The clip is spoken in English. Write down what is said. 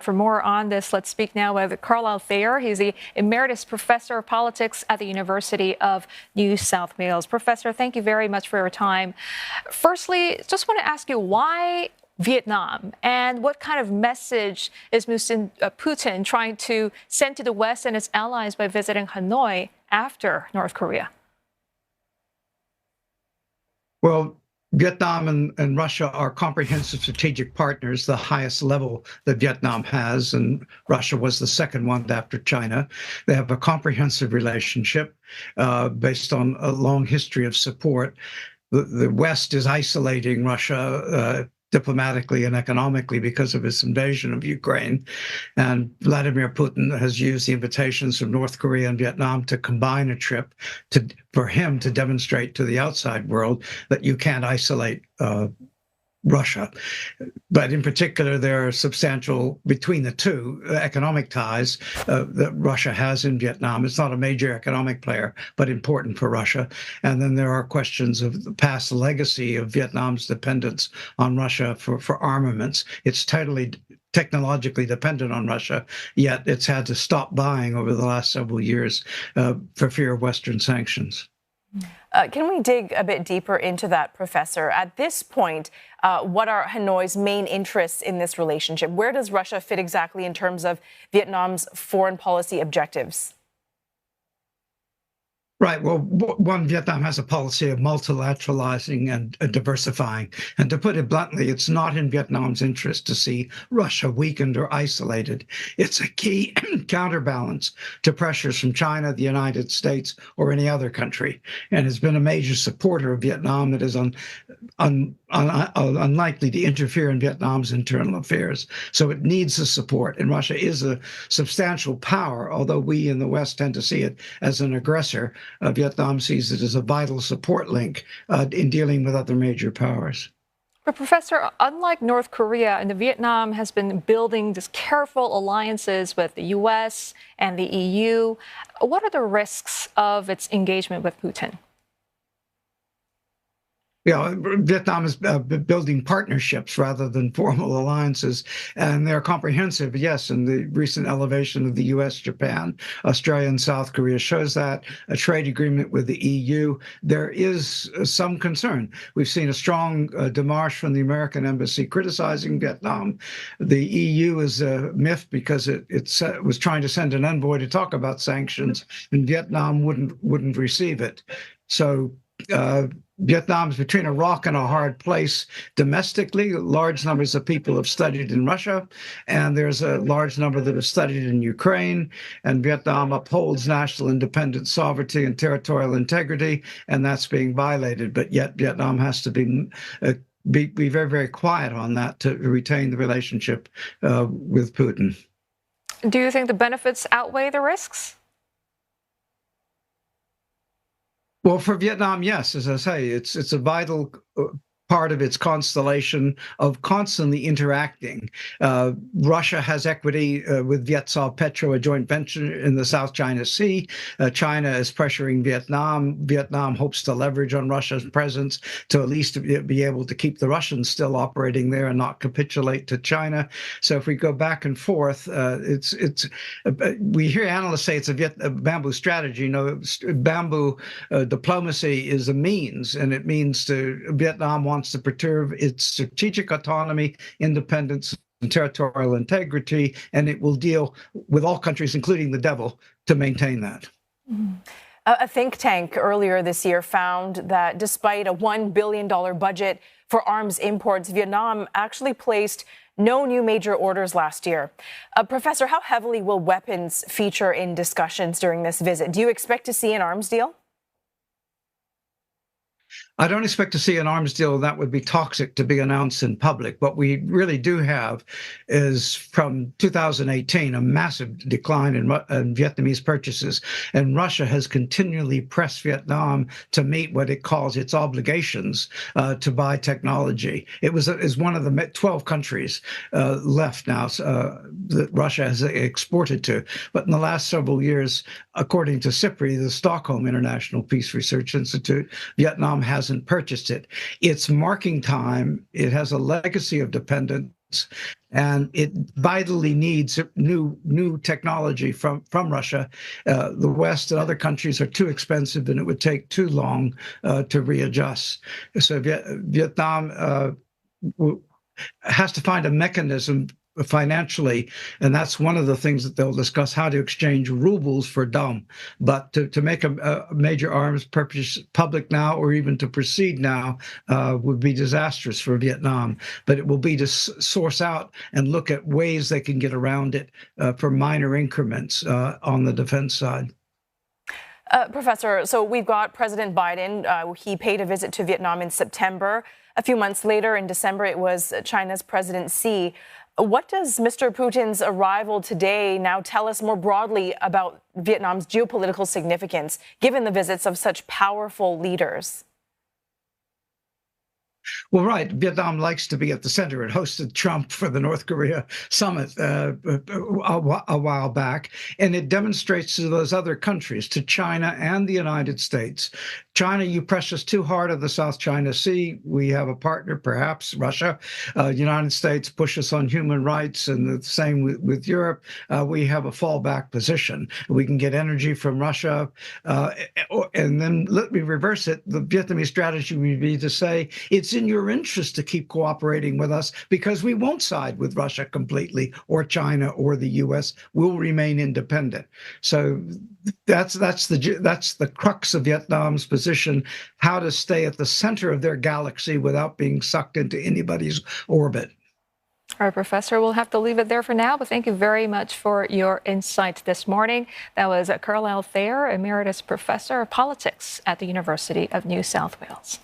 For more on this, let's speak now with Carlyle Thayer. He's the emeritus professor of politics at the University of New South Wales. Professor, thank you very much for your time. Firstly, just want to ask you why Vietnam, and what kind of message is Putin trying to send to the West and its allies by visiting Hanoi after North Korea? Well, Vietnam and Russia are comprehensive strategic partners, the highest level that Vietnam has, and Russia was the second one after China. They have a comprehensive relationship based on a long history of support. The West is isolating Russia diplomatically and economically because of its invasion of Ukraine. And Vladimir Putin has used the invitations from North Korea and Vietnam to combine a trip for him to demonstrate to the outside world that you can't isolate Russia. But in particular, there are substantial, between the two, economic ties that Russia has in Vietnam. It's not a major economic player, but important for Russia. And then there are questions of the past legacy of Vietnam's dependence on Russia for armaments. It's totally technologically dependent on Russia, yet it's had to stop buying over the last several years for fear of Western sanctions. Can we dig a bit deeper into that, Professor? At this point, what are Hanoi's main interests in this relationship? Where does Russia fit exactly in terms of Vietnam's foreign policy objectives? Right. Well, one, Vietnam has a policy of multilateralizing and diversifying. And to put it bluntly, it's not in Vietnam's interest to see Russia weakened or isolated. It's a key counterbalance to pressures from China, the United States, or any other country. And has been a major supporter of Vietnam that is unlikely to interfere in Vietnam's internal affairs. So it needs the support. And Russia is a substantial power, although we in the West tend to see it as an aggressor. Vietnam sees it as a vital support link in dealing with other major powers. But Professor, unlike North Korea, Vietnam has been building these careful alliances with the U.S. and the EU. What are the risks of its engagement with Putin? Yeah, Vietnam is building partnerships rather than formal alliances, and they're comprehensive, yes, and the recent elevation of the U.S., Japan, Australia, and South Korea shows that. A trade agreement with the EU, there is some concern. We've seen a strong démarche from the American embassy criticizing Vietnam. The EU is a myth because it was trying to send an envoy to talk about sanctions, and Vietnam wouldn't receive it. So Vietnam's between a rock and a hard place domestically. Large numbers of people have studied in Russia, and there's a large number that have studied in Ukraine. And Vietnam upholds national independence, sovereignty, and territorial integrity, and that's being violated. But yet Vietnam has to be very, very quiet on that to retain the relationship with Putin. Do you think the benefits outweigh the risks? Well, for Vietnam, yes, as I say, it's a vital part of its constellation of constantly interacting. Russia has equity with Vietsoy Petro, a joint venture in the South China Sea. China is pressuring Vietnam. Vietnam hopes to leverage on Russia's presence to at least be able to keep the Russians still operating there and not capitulate to China. So if we go back and forth, we hear analysts say it's a bamboo strategy. No, bamboo diplomacy is a means, and it means Vietnam wants to preserve its strategic autonomy, independence, and territorial integrity, and it will deal with all countries, including the devil, to maintain that. Mm-hmm. A think tank earlier this year found that despite a $1 billion budget for arms imports, Vietnam actually placed no new major orders last year. Professor, how heavily will weapons feature in discussions during this visit? Do you expect to see an arms deal? I don't expect to see an arms deal that would be toxic to be announced in public. What we really do have is from 2018, a massive decline in Vietnamese purchases. And Russia has continually pressed Vietnam to meet what it calls its obligations to buy technology. It is one of the 12 countries left now that Russia has exported to. But in the last several years, according to SIPRI, the Stockholm International Peace Research Institute, Vietnam hasn't purchased it. It's marking time. It has a legacy of dependence and it vitally needs new technology from Russia. The West and other countries are too expensive, and it would take too long to readjust. So Vietnam has to find a mechanism financially, and that's one of the things that they'll discuss, how to exchange rubles for dong. But to make a major arms purchase public now, or even to proceed now, would be disastrous for Vietnam. But it will be to source out and look at ways they can get around it for minor increments on the defense side. Professor, so we've got President Biden. He paid a visit to Vietnam in September. A few months later, in December, it was China's President Xi. What does Mr. Putin's arrival today now tell us more broadly about Vietnam's geopolitical significance, given the visits of such powerful leaders? Well, right. Vietnam likes to be at the center. It hosted Trump for the North Korea summit a while back, and it demonstrates to those other countries, to China and the United States. China, you press us too hard on the South China Sea. We have a partner, perhaps Russia. United States push us on human rights, and the same with Europe. We have a fallback position. We can get energy from Russia, and then let me reverse it. The Vietnamese strategy would be to say, it's in your interest to keep cooperating with us because we won't side with Russia completely, or China, or the U.S. We'll remain independent. So that's the crux of Vietnam's position: how to stay at the center of their galaxy without being sucked into anybody's orbit. All right, Professor, we'll have to leave it there for now, but thank you very much for your insight this morning. That was Carlyle Thayer, Emeritus Professor of Politics at the University of New South Wales.